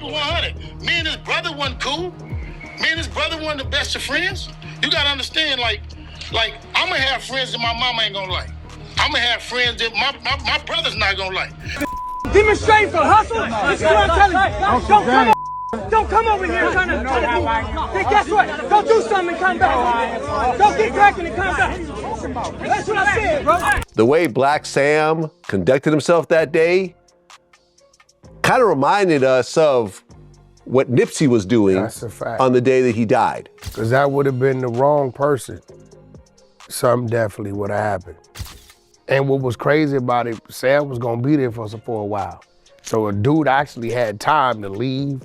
keep it 100. Me and his brother wasn't cool. Me and his brother wasn't the best of friends. You gotta understand, like I'm gonna have friends that my mama ain't gonna like. I'm gonna have friends that my brother's not gonna like. Demonstrate for hustle. This is what I'm telling you. Don't come over here trying to then guess what? Go do something and come back. Go get cracking and come back. That's what I said, bro. The way Blacc Sam conducted himself that day kind of reminded us of what Nipsey was doing on the day that he died. Because that would have been the wrong person. Something definitely would have happened. And what was crazy about it, Sam was gonna be there for a while. So a dude actually had time to leave,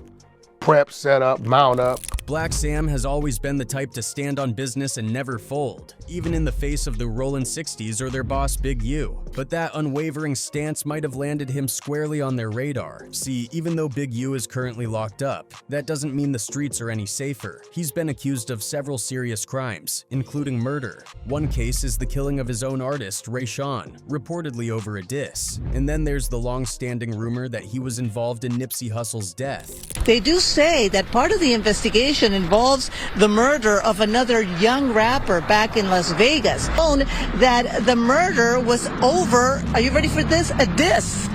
prep, set up, mount up. Blacc Sam has always been the type to stand on business and never fold, even in the face of the Rollin 60s or their boss Big U. But that unwavering stance might have landed him squarely on their radar. See, even though Big U is currently locked up, that doesn't mean the streets are any safer. He's been accused of several serious crimes, including murder. One case is the killing of his own artist, Rayshawn, reportedly over a diss. And then there's the long-standing rumor that he was involved in Nipsey Hussle's death. They do say that part of the investigation involves the murder of another young rapper back in Las Vegas. Known that the murder was over, are you ready for this? A diss.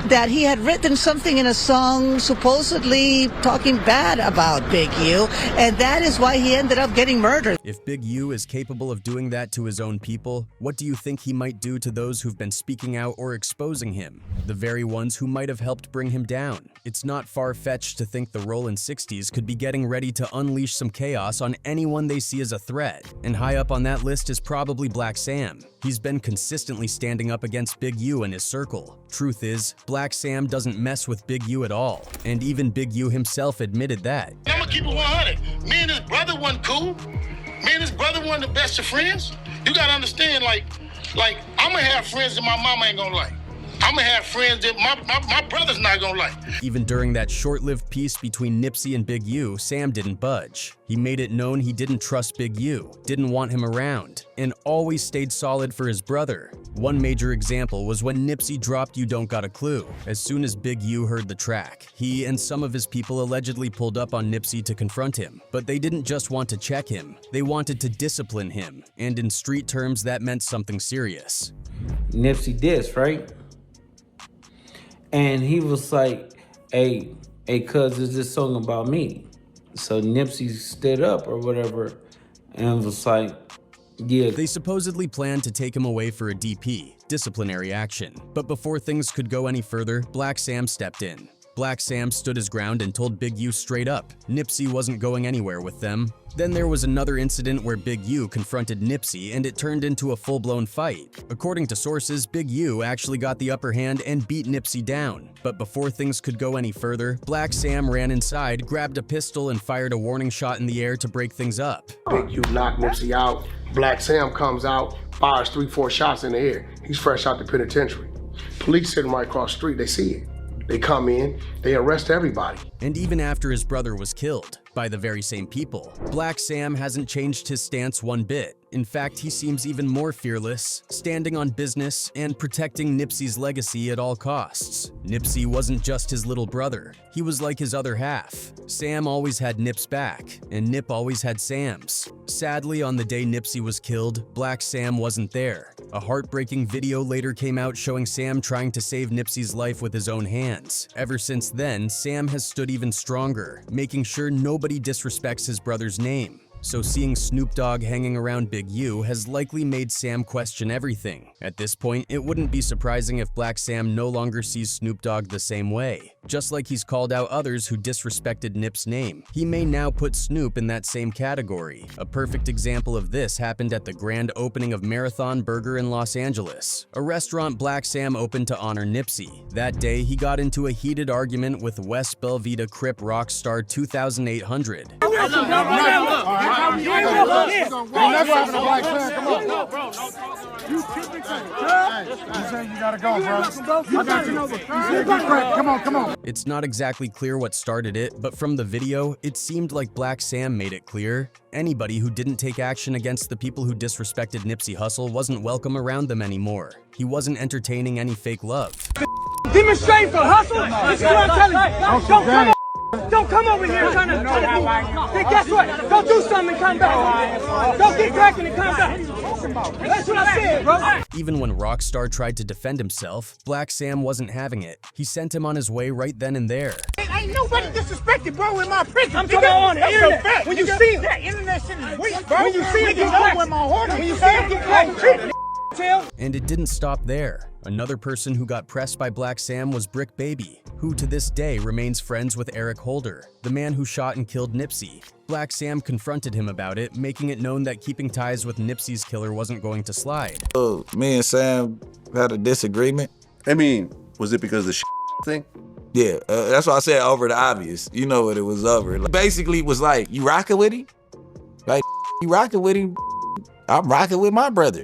That he had written something in a song supposedly talking bad about Big U, and that is why he ended up getting murdered. If Big U is capable of doing that to his own people, what do you think he might do to those who've been speaking out or exposing him? The very ones who might have helped bring him down. It's not far-fetched to think the Rollin 60s could be getting ready to unleash some chaos on anyone they see as a threat. And high up on that list is probably Blacc Sam. He's been consistently standing up against Big U and his circle. Truth is, Blacc Sam doesn't mess with Big U at all. And even Big U himself admitted that. I'm gonna keep it 100. Me and his brother wasn't cool. Me and his brother wasn't the best of friends. You gotta understand, like I'm gonna have friends that my mama ain't gonna like. I'm gonna have friends that my brother's not gonna like. Even during that short-lived peace between Nipsey and Big U, Sam didn't budge. He made it known he didn't trust Big U, didn't want him around, and always stayed solid for his brother. One major example was when Nipsey dropped You Don't Got a Clue. As soon as Big U heard the track, he and some of his people allegedly pulled up on Nipsey to confront him. But they didn't just want to check him, they wanted to discipline him, and in street terms that meant something serious. Nipsey dissed, right? And he was like, hey, cuz, is this song about me? So Nipsey stood up or whatever and was like, yeah. They supposedly planned to take him away for a DP, disciplinary action. But before things could go any further, Blacc Sam stepped in. Blacc Sam stood his ground and told Big U straight up, Nipsey wasn't going anywhere with them. Then there was another incident where Big U confronted Nipsey and it turned into a full-blown fight. According to sources, Big U actually got the upper hand and beat Nipsey down. But before things could go any further, Blacc Sam ran inside, grabbed a pistol and fired a warning shot in the air to break things up. Big U knocked Nipsey out. Blacc Sam comes out, fires 3-4 shots in the air. He's fresh out the penitentiary. Police sitting right across the street, they see it. They come in, they arrest everybody. And even after his brother was killed, by the very same people, Blacc Sam hasn't changed his stance one bit. In fact, he seems even more fearless, standing on business and protecting Nipsey's legacy at all costs. Nipsey wasn't just his little brother, he was like his other half. Sam always had Nip's back, and Nip always had Sam's. Sadly, on the day Nipsey was killed, Blacc Sam wasn't there. A heartbreaking video later came out showing Sam trying to save Nipsey's life with his own hands. Ever since then, Sam has stood even stronger, making sure nobody disrespects his brother's name. So seeing Snoop Dogg hanging around Big U has likely made Sam question everything. At this point, it wouldn't be surprising if Blacc Sam no longer sees Snoop Dogg the same way. Just like he's called out others who disrespected Nip's name, he may now put Snoop in that same category. A perfect example of this happened at the grand opening of Marathon Burger in Los Angeles, a restaurant Blacc Sam opened to honor Nipsey. That day, he got into a heated argument with West Blvd Crip Rocstar2800. Come on. It's not exactly clear what started it, but from the video, it seemed like Blacc Sam made it clear anybody who didn't take action against the people who disrespected Nipsey Hussle wasn't welcome around them anymore. He wasn't entertaining any fake love. Demonstrate for hustle. This is what I'm telling you. Don't come Don't come over here trying to then guess what? Go do something and come back. Go get cracking and come back. That's what I said, bro. Even when Rockstar tried to defend himself, Blacc Sam wasn't having it. He sent him on his way right then and there. Ain't nobody disrespected, bro, in my prison. I'm talking on the internet. When you see him, that internet shit is weak, bro. When you see him get cracked, when you see him get cracked, and it didn't stop there. Another person who got pressed by Blacc Sam was Blacc Baby, who to this day remains friends with Eric Holder, the man who shot and killed Nipsey. Blacc Sam confronted him about it, making it known that keeping ties with Nipsey's killer wasn't going to slide. Me and Sam had a disagreement. I mean, was it because of the thing? Yeah, that's why I said over the obvious. You know what it was over. Like, basically, it was like, you rocking with him? Like, you rocking with him? I'm rocking with my brother.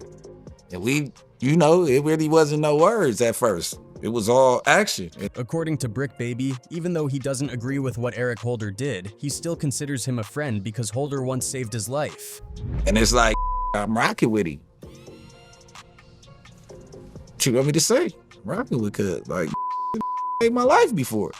And we, you know, it really wasn't no words at first. It was all action. According to Blacc Baby, even though he doesn't agree with what Eric Holder did, he still considers him a friend because Holder once saved his life. And it's like, I'm rocking with him. What you want me to say? I'm rocking with cuz, like, saved my life before.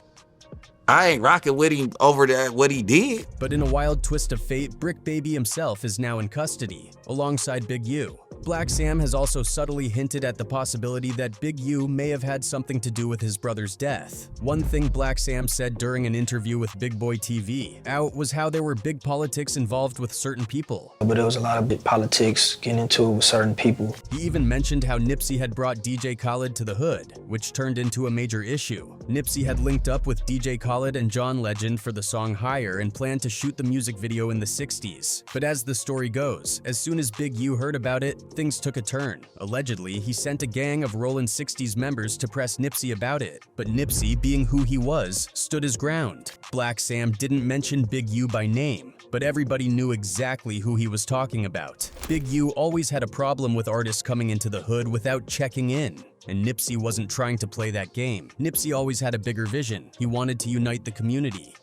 I ain't rocking with him over that what he did. But in a wild twist of fate, Blacc Baby himself is now in custody, alongside Big U. Blacc Sam has also subtly hinted at the possibility that Big U may have had something to do with his brother's death. One thing Blacc Sam said during an interview with Big Boy TV out was how there were big politics involved with certain people. But there was a lot of big politics getting into it with certain people. He even mentioned how Nipsey had brought DJ Khaled to the hood, which turned into a major issue. Nipsey had linked up with DJ Khaled and John Legend for the song Higher and planned to shoot the music video in the 60s. But as the story goes, as soon as Big U heard about it, things took a turn. Allegedly, he sent a gang of Rollin 60s members to press Nipsey about it. But Nipsey, being who he was, stood his ground. Blacc Sam didn't mention Big U by name, but everybody knew exactly who he was talking about. Big U always had a problem with artists coming into the hood without checking in. And Nipsey wasn't trying to play that game. Nipsey always had a bigger vision. He wanted to unite the community.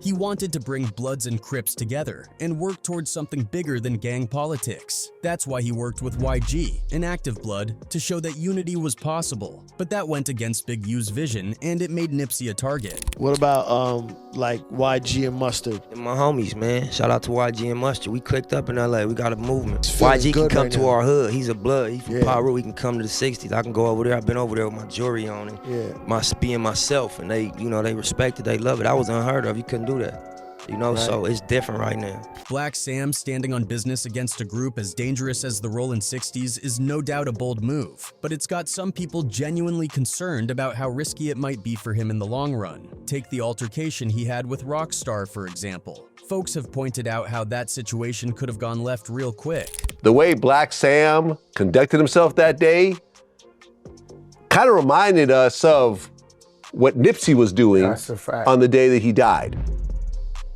He wanted to bring Bloods and Crips together and work towards something bigger than gang politics. That's why he worked with YG, an active Blood, to show that unity was possible. But that went against Big U's vision, and it made Nipsey a target. What about like YG and Mustard? My homies, man. Shout out to YG and Mustard. We clicked up in LA. We got a movement. YG can come to our hood. He's a Blood. He's from Pyro. He can come to the 60s. I can go over there. I've been over there with my jewelry on and being myself, and they, you know, they respect it. They love it. I was unheard of. You couldn't do that. You know, so it's different right now. Blacc Sam standing on business against a group as dangerous as the Rollin 60s is no doubt a bold move, but it's got some people genuinely concerned about how risky it might be for him in the long run. Take the altercation he had with Rockstar, for example. Folks have pointed out how that situation could have gone left real quick. The way Blacc Sam conducted himself that day kind of reminded us of what Nipsey was doing on the day that he died.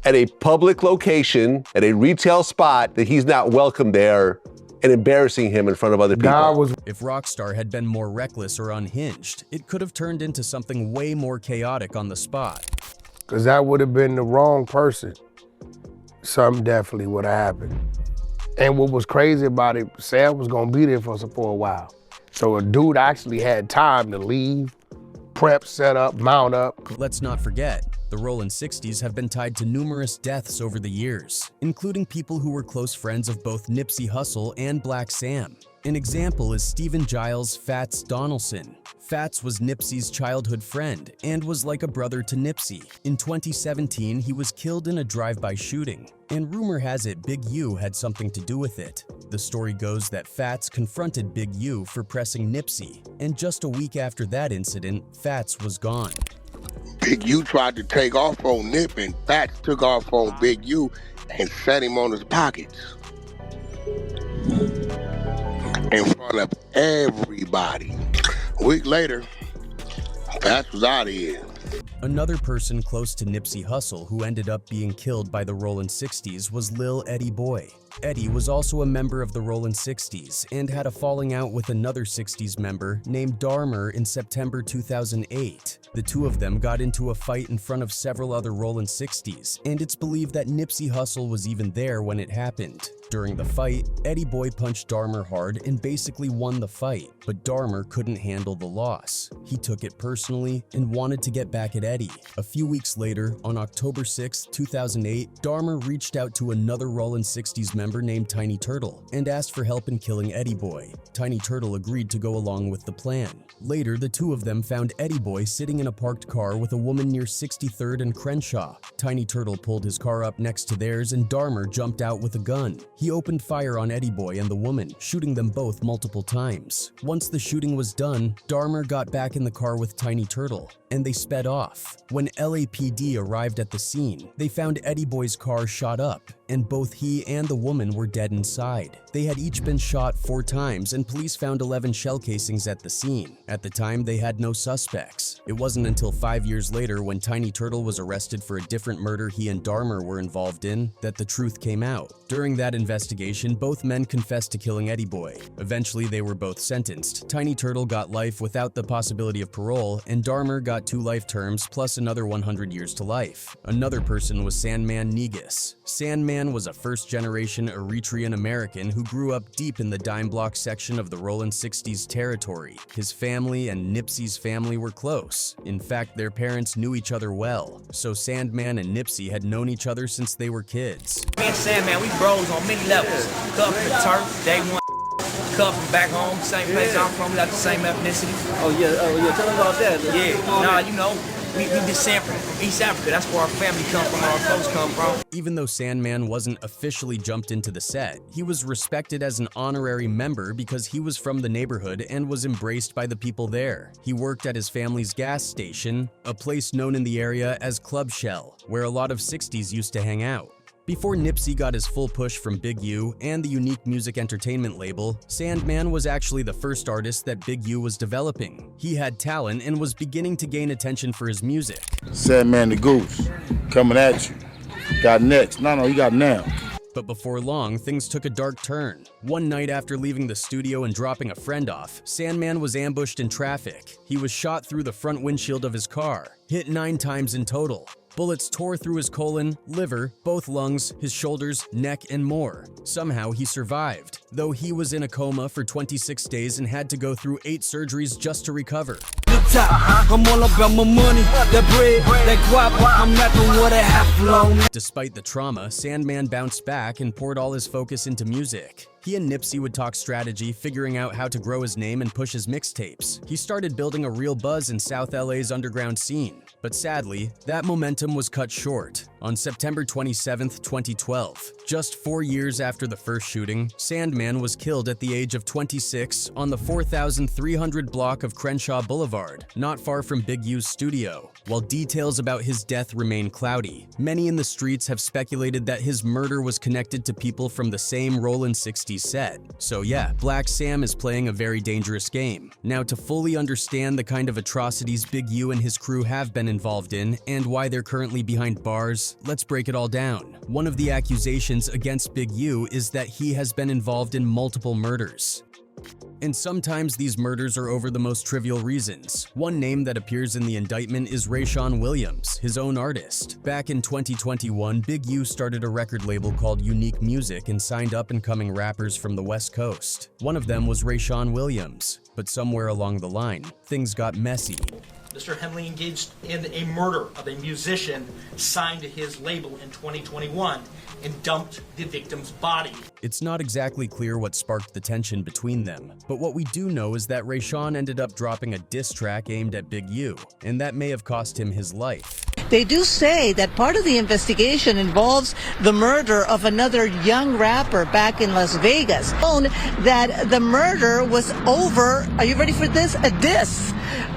At a public location, at a retail spot, that he's not welcome there and embarrassing him in front of other people. If Rockstar had been more reckless or unhinged, it could have turned into something way more chaotic on the spot. Because that would have been the wrong person. Something definitely would have happened. And what was crazy about it, Sam was gonna be there for a while. So a dude actually had time to leave, prep, set up, mount up. Let's not forget, the Rollin 60s have been tied to numerous deaths over the years, including people who were close friends of both Nipsey Hussle and Blacc Sam. An example is Stephen Giles' Fats Donaldson. Fats was Nipsey's childhood friend and was like a brother to Nipsey. In 2017, he was killed in a drive-by shooting, and rumor has it Big U had something to do with it. The story goes that Fats confronted Big U for pressing Nipsey, and just a week after that incident, Fats was gone. Big U tried to take off on Nip, and Fats took off on Big U and set him on his pockets in front of everybody. A week later, Fats was out of here. Another person close to Nipsey Hussle who ended up being killed by the Rollin 60s was Lil Eddie Boy. Eddie was also a member of the Rollin 60s and had a falling out with another 60s member named Dharmer in September 2008. The two of them got into a fight in front of several other Rollin 60s, and it's believed that Nipsey Hussle was even there when it happened. During the fight, Eddie Boy punched Dharmer hard and basically won the fight, but Dharmer couldn't handle the loss. He took it personally and wanted to get back at Eddie. A few weeks later, on October 6, 2008, Dharmer reached out to another Rollin 60s member named Tiny Turtle and asked for help in killing Eddie Boy. Tiny Turtle agreed to go along with the plan. Later, the two of them found Eddie Boy sitting in a parked car with a woman near 63rd and Crenshaw. Tiny Turtle pulled his car up next to theirs and Dharmer jumped out with a gun. He opened fire on Eddie Boy and the woman, shooting them both multiple times. Once the shooting was done, Dharmer got back in the car with Tiny Turtle, and they sped off. When LAPD arrived at the scene, they found Eddie Boy's car shot up, and both he and the woman were dead inside. They had each been shot 4 times, and police found 11 shell casings at the scene. At the time, they had no suspects. It wasn't until 5 years later, when Tiny Turtle was arrested for a different murder he and Dharmer were involved in, that the truth came out. During that investigation, both men confessed to killing Eddie Boy. Eventually, they were both sentenced. Tiny Turtle got life without the possibility of parole, and Dharmer got 2 life terms plus another 100 years to life. Another person was Sandman Negus. Sandman was a first-generation Eritrean American who grew up deep in the dime block section of the Rollin 60s territory. His family and Nipsey's family were close. In fact, their parents knew each other well, so Sandman and Nipsey had known each other since they were kids. Me and Sandman, we bros on many levels. Cut from the turf, day one. Cut from back home, same place I'm from, we got the same ethnicity. Oh yeah, tell us about that. Yeah, nah, you know, we descend from East Africa. That's where our family come from, our folks come from. Even though Sandman wasn't officially jumped into the set, he was respected as an honorary member because he was from the neighborhood and was embraced by the people there. He worked at his family's gas station, a place known in the area as Club Shell, where a lot of 60s used to hang out. Before Nipsey got his full push from Big U and the Unique Music Entertainment label, Sandman was actually the first artist that Big U was developing. He had talent and was beginning to gain attention for his music. Sandman Negus, coming at you. Got next. No, you got now. But before long, things took a dark turn. One night after leaving the studio and dropping a friend off, Sandman was ambushed in traffic. He was shot through the front windshield of his car, hit 9 times in total. Bullets tore through his colon, liver, both lungs, his shoulders, neck, and more. Somehow he survived, though he was in a coma for 26 days and had to go through 8 surgeries just to recover. I'm all about my money, that bread, that guap, I'm rapping what I have long. Despite the trauma, Sandman bounced back and poured all his focus into music. He and Nipsey would talk strategy, figuring out how to grow his name and push his mixtapes. He started building a real buzz in South LA's underground scene. But sadly, that momentum was cut short. On September 27, 2012, just 4 years after the first shooting, Sandman was killed at the age of 26 on the 4300 block of Crenshaw Boulevard, not far from Big U's studio. While details about his death remain cloudy, many in the streets have speculated that his murder was connected to people from the same Rollin 60s set. So yeah, Blacc Sam is playing a very dangerous game. Now, to fully understand the kind of atrocities Big U and his crew have been involved in and why they're currently behind bars, let's break it all down. One of the accusations against Big U is that he has been involved in multiple murders. And sometimes these murders are over the most trivial reasons. One name that appears in the indictment is Rayshawn Williams, his own artist. Back in 2021, Big U started a record label called Unique Music and signed up-and-coming rappers from the West Coast. One of them was Rayshawn Williams, but somewhere along the line, things got messy. Mr. Henley engaged in a murder of a musician signed to his label in 2021 and dumped the victim's body. It's not exactly clear what sparked the tension between them, but what we do know is that Rayshawn ended up dropping a diss track aimed at Big U, and that may have cost him his life. They do say that part of the investigation involves the murder of another young rapper back in Las Vegas. That the murder was over, are you ready for this? A diss.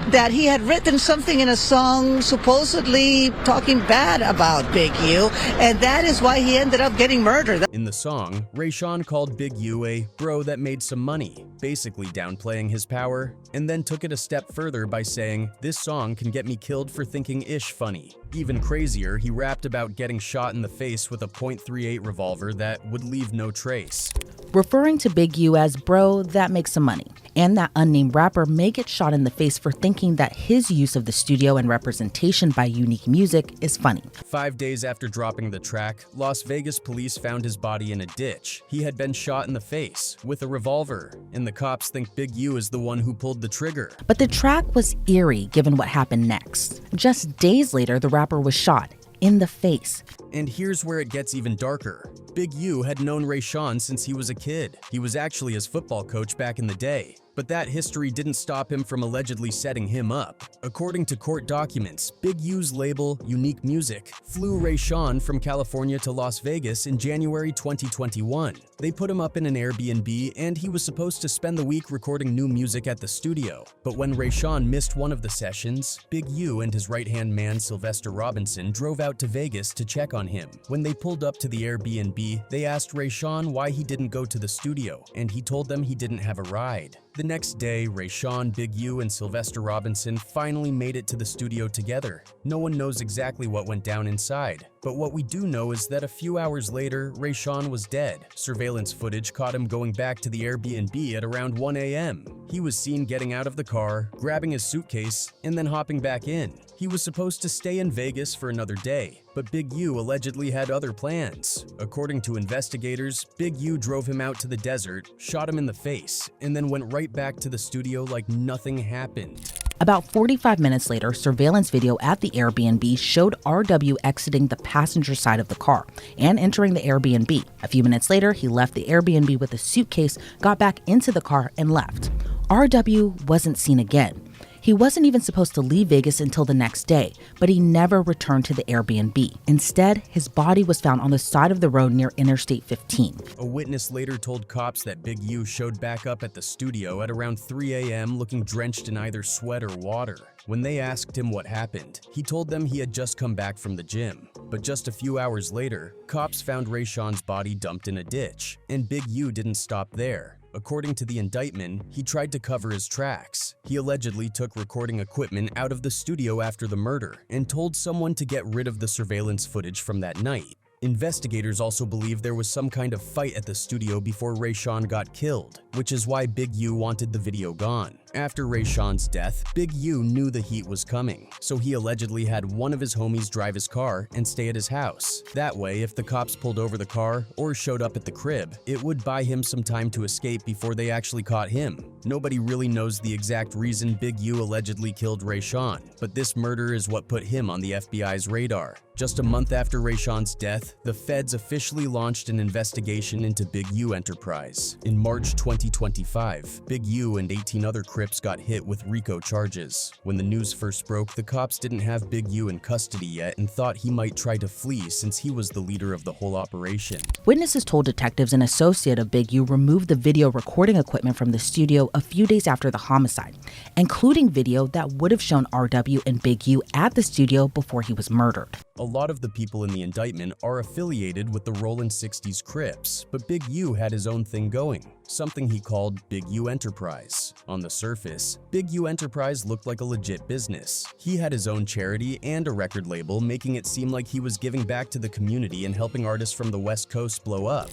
That he had written something in a song supposedly talking bad about Big U, and that is why he ended up getting murdered. In the song, Rayshawn called Big U a bro that made some money, basically downplaying his power, and then took it a step further by saying, "This song can get me killed for thinking ish funny." Even crazier, he rapped about getting shot in the face with a .38 revolver that would leave no trace. Referring to Big U as bro that makes some money, and that unnamed rapper may get shot in the face for thinking that his use of the studio and representation by Unique Music is funny. 5 days after dropping the track, Las Vegas police found his body in a ditch. He had been shot in the face with a revolver, and the cops think Big U is the one who pulled the trigger. But the track was eerie given what happened next. Just days later, the rapper was shot in the face. And here's where it gets even darker. Big U had known Rayshawn since he was a kid. He was actually his football coach back in the day. But that history didn't stop him from allegedly setting him up. According to court documents, Big U's label, Unique Music, flew Rayshawn from California to Las Vegas in January 2021. They put him up in an Airbnb, and he was supposed to spend the week recording new music at the studio. But when Rayshawn missed one of the sessions, Big U and his right-hand man Sylvester Robinson drove out to Vegas to check on him. When they pulled up to the Airbnb, they asked Rayshawn why he didn't go to the studio, and he told them he didn't have a ride. The next day, Rayshawn, Big U, and Sylvester Robinson finally made it to the studio together. No one knows exactly what went down inside, but what we do know is that a few hours later, Rayshawn was dead. Surveillance footage caught him going back to the Airbnb at around 1 a.m. He was seen getting out of the car, grabbing his suitcase, and then hopping back in. He was supposed to stay in Vegas for another day, but Big U allegedly had other plans. According to investigators, Big U drove him out to the desert, shot him in the face, and then went right back to the studio like nothing happened. About 45 minutes later, surveillance video at the Airbnb showed RW exiting the passenger side of the car and entering the Airbnb. A few minutes later, he left the Airbnb with a suitcase, got back into the car, and left. RW wasn't seen again. He wasn't even supposed to leave Vegas until the next day, but he never returned to the Airbnb. Instead, his body was found on the side of the road near Interstate 15. A witness later told cops that Big U showed back up at the studio at around 3 a.m. looking drenched in either sweat or water. When they asked him what happened, he told them he had just come back from the gym. But just a few hours later, cops found Rayshawn's body dumped in a ditch, and Big U didn't stop there. According to the indictment, he tried to cover his tracks. He allegedly took recording equipment out of the studio after the murder and told someone to get rid of the surveillance footage from that night. Investigators also believe there was some kind of fight at the studio before Rayshawn got killed, which is why Big U wanted the video gone. After Rayshawn's death, Big U knew the heat was coming, so he allegedly had one of his homies drive his car and stay at his house. That way, if the cops pulled over the car or showed up at the crib, it would buy him some time to escape before they actually caught him. Nobody really knows the exact reason Big U allegedly killed Rayshawn, but this murder is what put him on the FBI's radar. Just a month after Rayshawn's death, the feds officially launched an investigation into Big U Enterprise. In March 2025, Big U and 18 other Crips got hit with RICO charges. When the news first broke, the cops didn't have Big U in custody yet and thought he might try to flee since he was the leader of the whole operation. Witnesses told detectives an associate of Big U removed the video recording equipment from the studio a few days after the homicide, including video that would have shown RW and Big U at the studio before he was murdered. A lot of the people in the indictment are affiliated with the Rollin 60s Crips, but Big U had his own thing going, something he called Big U Enterprise. On the surface, Big U Enterprise looked like a legit business. He had his own charity and a record label, making it seem like he was giving back to the community and helping artists from the West Coast blow up.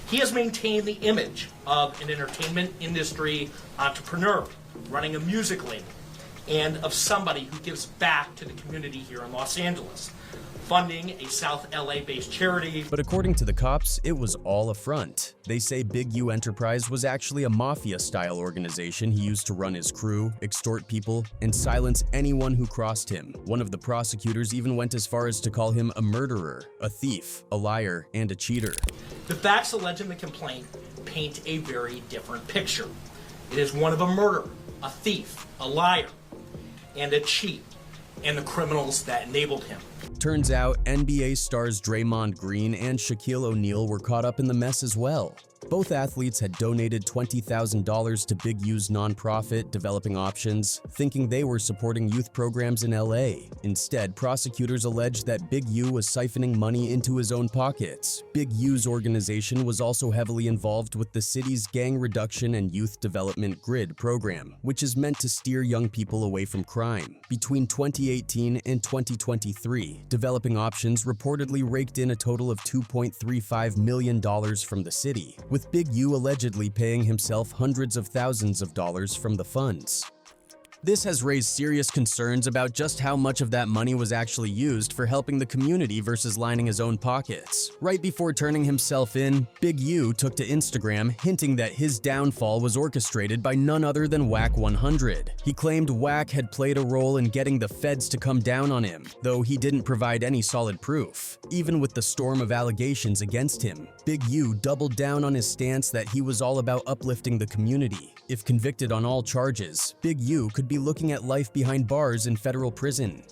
He has maintained the image of an entertainment industry entrepreneur running a music label and of somebody who gives back to the community here in Los Angeles, funding a South LA-based charity. But according to the cops, it was all a front. They say Big U Enterprise was actually a mafia-style organization he used to run his crew, extort people, and silence anyone who crossed him. One of the prosecutors even went as far as to call him a murderer, a thief, a liar, and a cheater. The facts alleged in the complaint paint a very different picture. It is one of a murderer, a thief, a liar, and a cheat, and the criminals that enabled him. Turns out NBA stars Draymond Green and Shaquille O'Neal were caught up in the mess as well. Both athletes had donated $20,000 to Big U's nonprofit, Developing Options, thinking they were supporting youth programs in LA. Instead, prosecutors alleged that Big U was siphoning money into his own pockets. Big U's organization was also heavily involved with the city's Gang Reduction and Youth Development GRID program, which is meant to steer young people away from crime. Between 2018 and 2023, Developing Options reportedly raked in a total of $2.35 million from the city, with Big U allegedly paying himself hundreds of thousands of dollars from the funds. This has raised serious concerns about just how much of that money was actually used for helping the community versus lining his own pockets. Right before turning himself in, Big U took to Instagram hinting that his downfall was orchestrated by none other than Wack 100. He claimed Wack had played a role in getting the feds to come down on him, though he didn't provide any solid proof. Even with the storm of allegations against him, Big U doubled down on his stance that he was all about uplifting the community. If convicted on all charges, Big U could be looking at life behind bars in federal prison.